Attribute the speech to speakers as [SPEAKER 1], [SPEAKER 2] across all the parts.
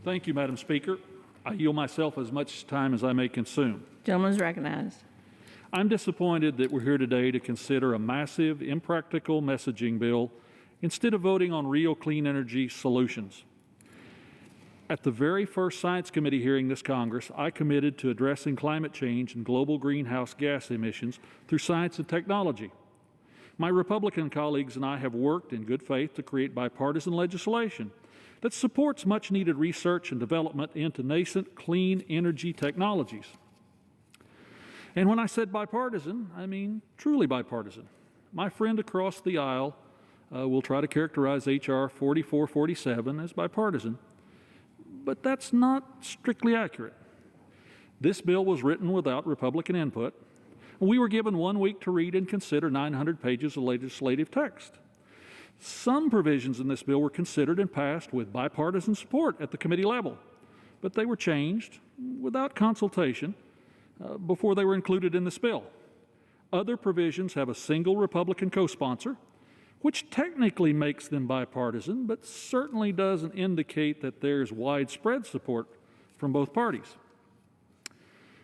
[SPEAKER 1] Thank you, Madam Speaker. I yield myself as much time as I may consume.
[SPEAKER 2] Gentleman is recognized.
[SPEAKER 1] I'm disappointed that we're here today to consider a massive, impractical messaging bill instead of voting on real clean energy solutions. At the very first Science Committee hearing this Congress, I committed to addressing climate change and global greenhouse gas emissions through science and technology. My Republican colleagues and I have worked in good faith to create bipartisan legislation that supports much-needed research and development into nascent clean energy technologies. And when I said bipartisan, I mean truly bipartisan. My friend across the aisle will try to characterize H.R. 4447 as bipartisan, but that's not strictly accurate. This bill was written without Republican input. We were given 1 week to read and consider 900 pages of legislative text. Some provisions in this bill were considered and passed with bipartisan support at the committee level, but they were changed without consultation before they were included in this bill. Other provisions have a single Republican co-sponsor, which technically makes them bipartisan, but certainly doesn't indicate that there's widespread support from both parties.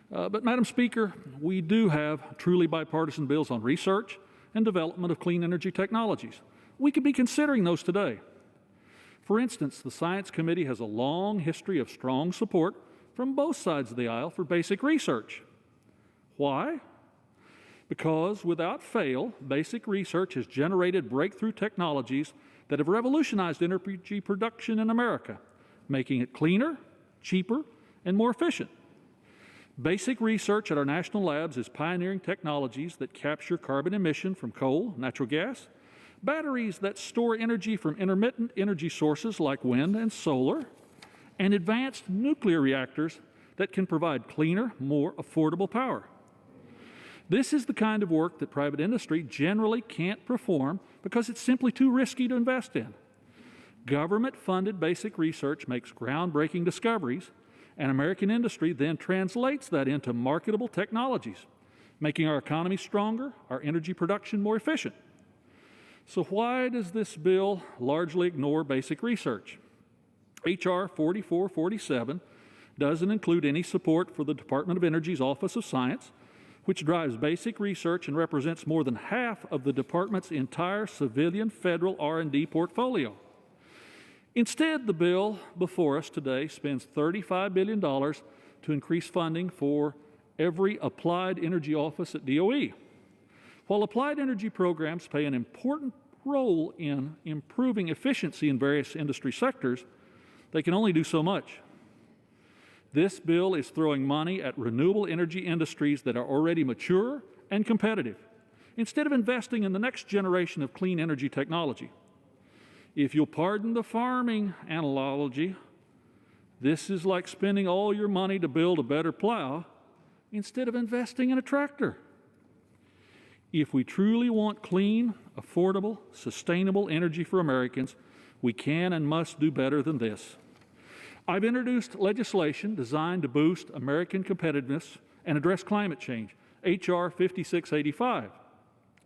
[SPEAKER 1] But Madam Speaker, we do have truly bipartisan bills on research and development of clean energy technologies. We could be considering those today. For instance, the Science Committee has a long history of strong support from both sides of the aisle for basic research. Why? Because without fail, basic research has generated breakthrough technologies that have revolutionized energy production in America, making it cleaner, cheaper, and more efficient. Basic research at our national labs is pioneering technologies that capture carbon emission from coal, natural gas, batteries that store energy from intermittent energy sources like wind and solar, and advanced nuclear reactors that can provide cleaner, more affordable power. This is the kind of work that private industry generally can't perform because it's simply too risky to invest in. Government-funded basic research makes groundbreaking discoveries, and American industry then translates that into marketable technologies, making our economy stronger, our energy production more efficient. So why does this bill largely ignore basic research? H.R. 4447 doesn't include any support for the Department of Energy's Office of Science, which drives basic research and represents more than half of the department's entire civilian federal R&D portfolio. Instead, the bill before us today spends $35 billion to increase funding for every applied energy office at DOE. While applied energy programs play an important role in improving efficiency in various industry sectors, they can only do so much. This bill is throwing money at renewable energy industries that are already mature and competitive, instead of investing in the next generation of clean energy technology. If you'll pardon the farming analogy, this is like spending all your money to build a better plow instead of investing in a tractor. If we truly want clean, affordable, sustainable energy for Americans, we can and must do better than this. I've introduced legislation designed to boost American competitiveness and address climate change, H.R. 5685,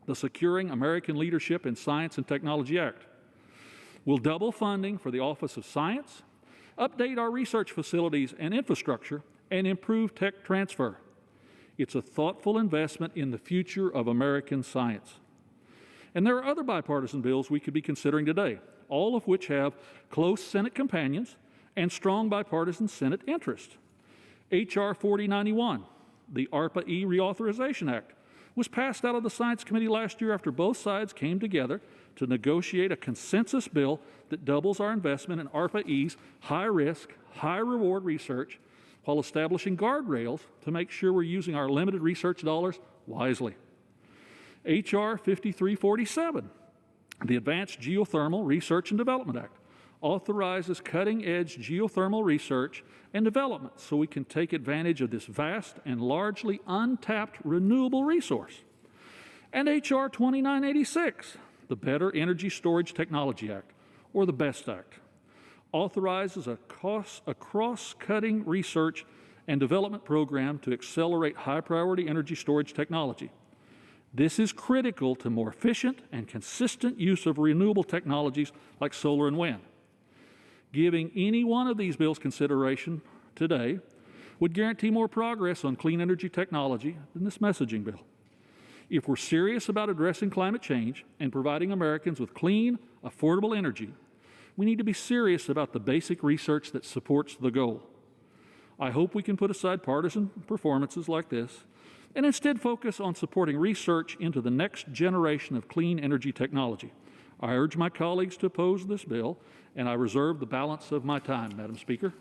[SPEAKER 1] the Securing American Leadership in Science and Technology Act. We'll double funding for the Office of Science, update our research facilities and infrastructure, and improve tech transfer. It's a thoughtful investment in the future of American science. And there are other bipartisan bills we could be considering today, all of which have close Senate companions and strong bipartisan Senate interest. H.R. 4091, the ARPA-E Reauthorization Act, was passed out of the Science Committee last year after both sides came together to negotiate a consensus bill that doubles our investment in ARPA-E's high-risk, high-reward research while establishing guardrails to make sure we're using our limited research dollars wisely. H.R. 5347, the Advanced Geothermal Research and Development Act, authorizes cutting-edge geothermal research and development so we can take advantage of this vast and largely untapped renewable resource. And H.R. 2986, the Better Energy Storage Technology Act, or the BEST Act, authorizes a cross-cutting research and development program to accelerate high-priority energy storage technology. This is critical to more efficient and consistent use of renewable technologies like solar and wind. Giving any one of these bills consideration today would guarantee more progress on clean energy technology than this messaging bill. If we're serious about addressing climate change and providing Americans with clean, affordable energy, we need to be serious about the basic research that supports the goal. I hope we can put aside partisan performances like this and instead focus on supporting research into the next generation of clean energy technology. I urge my colleagues to oppose this bill, and I reserve the balance of my time, Madam Speaker.